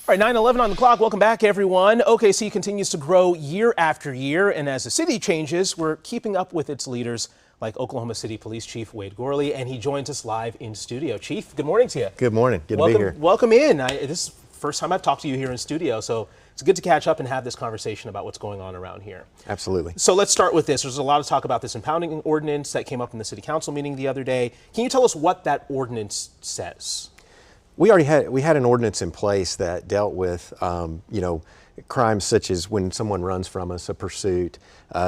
All right, 9/11 on the clock. Welcome back, everyone. OKC continues to grow year after year, and as the city changes, we're keeping up with its leaders like Oklahoma City Police Chief Wade Gourley, and he joins us live in studio. Chief, good morning to you. Good morning. Good to be here. Welcome in. This is the first time I've talked to you here in studio, so it's good to catch up and have this conversation about what's going on around here. Absolutely. So let's start with this. There's a lot of talk about this impounding ordinance that came up in the city council meeting the other day. Can you tell us what that ordinance says? We had an ordinance in place that dealt with crimes such as when someone runs from us, a pursuit,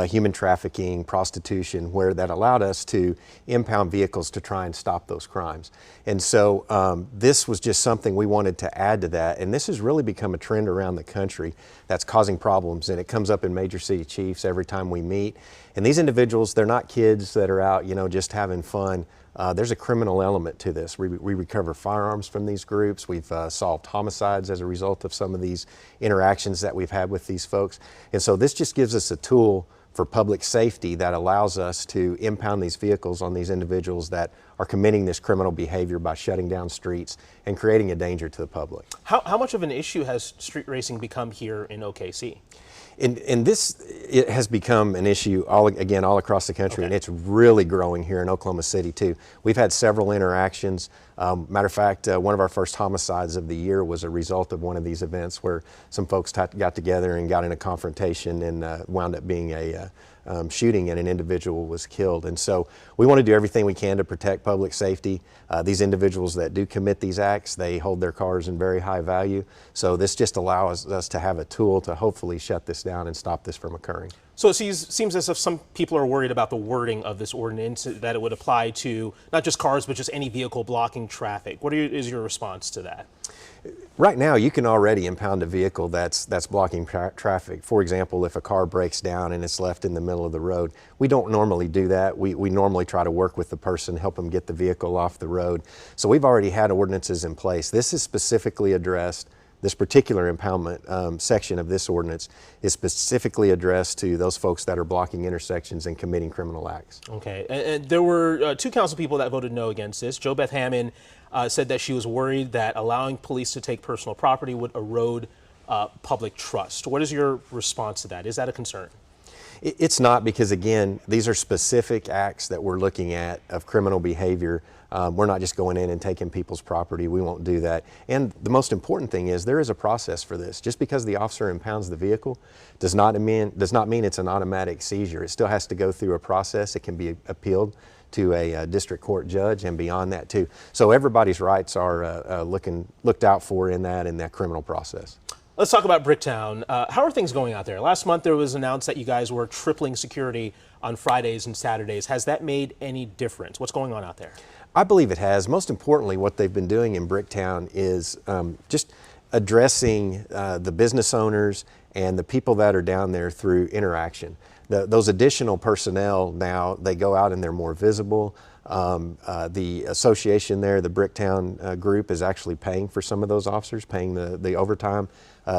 human trafficking, prostitution, where that allowed us to impound vehicles to try and stop those crimes. And so this was just something we wanted to add to that. And this has really become a trend around the country that's causing problems. And it comes up in major city chiefs every time we meet. And these individuals, they're not kids that are out, just having fun. There's a criminal element to this. We recover firearms from these groups. We've solved homicides as a result of some of these interactions that we've had with these folks. And so this just gives us a tool for public safety that allows us to impound these vehicles on these individuals that are committing this criminal behavior by shutting down streets and creating a danger to the public. How much of an issue has street racing become here in OKC? It has become an issue all across the country, and it's really growing here in Oklahoma City too. We've had several interactions. Matter of fact, one of our first homicides of the year was a result of one of these events where some folks got together and got in a confrontation and wound up being a shooting, and an individual was killed. And so we want to do everything we can to protect public safety. These individuals that do commit these acts, they hold their cars in very high value. So this just allows us to have a tool to hopefully shut this down and stop this from occurring. So it seems as if some people are worried about the wording of this ordinance, that it would apply to not just cars, but just any vehicle blocking traffic. What is your response to that? Right now, you can already impound a vehicle that's blocking traffic. For example, if a car breaks down and it's left in the middle of the road, we don't normally do that. We normally try to work with the person, help them get the vehicle off the road. So we've already had ordinances in place. This is specifically addressed. This particular impoundment section of this ordinance is specifically addressed to those folks that are blocking intersections and committing criminal acts. Okay, and there were two council people that voted no against this. Jo Beth Hammond said that she was worried that allowing police to take personal property would erode public trust. What is your response to that? Is that a concern? It's not, because again, these are specific acts that we're looking at of criminal behavior. We're not just going in and taking people's property. We won't do that. And the most important thing is there is a process for this. Just because the officer impounds the vehicle does not mean it's an automatic seizure. It still has to go through a process. It can be appealed to a district court judge and beyond that too. So everybody's rights are looked out for in that criminal process. Let's talk about Bricktown. How are things going out there? Last month there was announced that you guys were tripling security on Fridays and Saturdays. Has that made any difference? What's going on out there? I believe it has. Most importantly, what they've been doing in Bricktown is just addressing the business owners and the people that are down there through interaction. Those additional personnel now, they go out and they're more visible. The association there, the Bricktown group, is actually paying for some of those officers, paying the overtime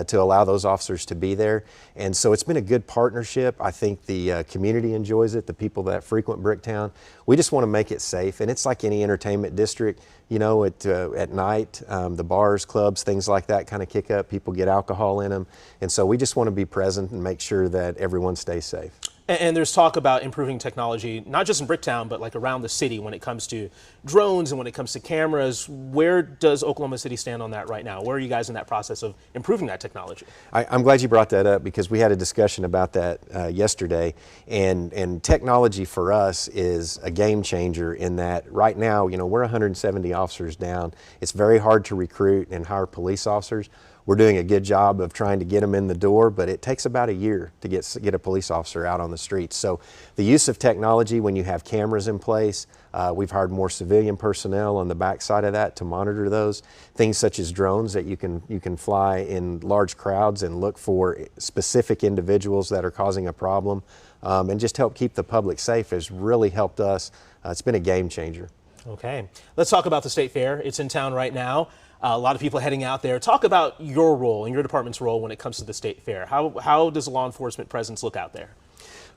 to allow those officers to be there. And so it's been a good partnership. I think the community enjoys it, the people that frequent Bricktown. We just want to make it safe. And it's like any entertainment district, at night, the bars, clubs, things like that kind of kick up. People get alcohol in them. And so we just want to be present and make sure that everyone stays safe. And there's talk about improving technology, not just in Bricktown, but like around the city when it comes to drones and when it comes to cameras. Where does Oklahoma City stand on that right now? Where are you guys in that process of improving that technology? I'm glad you brought that up, because we had a discussion about that yesterday. And technology for us is a game changer in that right now, we're 170 officers down. It's very hard to recruit and hire police officers. We're doing a good job of trying to get them in the door, but it takes about a year to get a police officer out on the streets. So the use of technology, when you have cameras in place, we've hired more civilian personnel on the backside of that to monitor those. Things such as drones that you can fly in large crowds and look for specific individuals that are causing a problem, and just help keep the public safe has really helped us. It's been a game changer. Okay, let's talk about the State Fair. It's in town right now. A lot of people heading out there. Talk about your role and your department's role when it comes to the State Fair. How does a law enforcement presence look out there?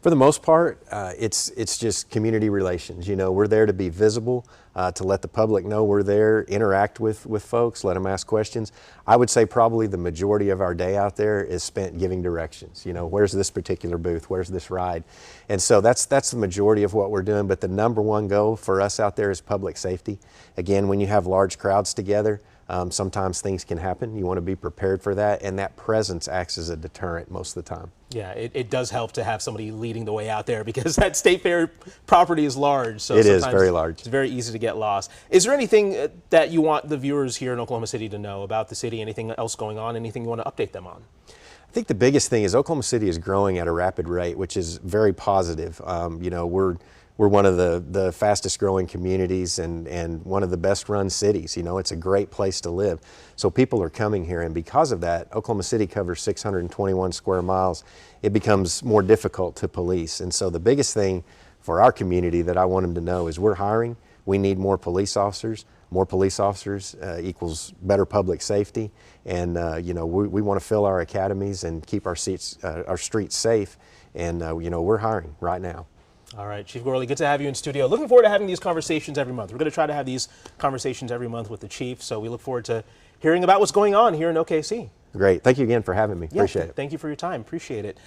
For the most part, it's just community relations. We're there to be visible. to let the public know we're there, interact with folks, let them ask questions. I would say probably the majority of our day out there is spent giving directions. You know, where's this particular booth? Where's this ride? And so that's the majority of what we're doing. But the number one goal for us out there is public safety. Again, when you have large crowds together, sometimes things can happen. You want to be prepared for that, and that presence acts as a deterrent most of the time. Yeah, it does help to have somebody leading the way out there because that State Fair property is large. So it is very large. It's very easy to get lost. Is there anything that you want the viewers here in Oklahoma City to know about the city? Anything else going on? Anything you want to update them on? I think the biggest thing is Oklahoma City is growing at a rapid rate, which is very positive. You know, we're one of the fastest growing communities and one of the best run cities. You know, it's a great place to live. So people are coming here, and because of that, Oklahoma City covers 621 square miles. It becomes more difficult to police. And so the biggest thing for our community that I want them to know is we're hiring. We need more police officers. More police officers equals better public safety. And you know, we want to fill our academies and keep our streets safe. And you know, we're hiring right now. All right, Chief Gourley, good to have you in studio. Looking forward to having these conversations every month. We're going to try to have these conversations every month with the Chief, so we look forward to hearing about what's going on here in OKC. Great. Thank you again for having me. Yeah, appreciate it. Thank you for your time. Appreciate it.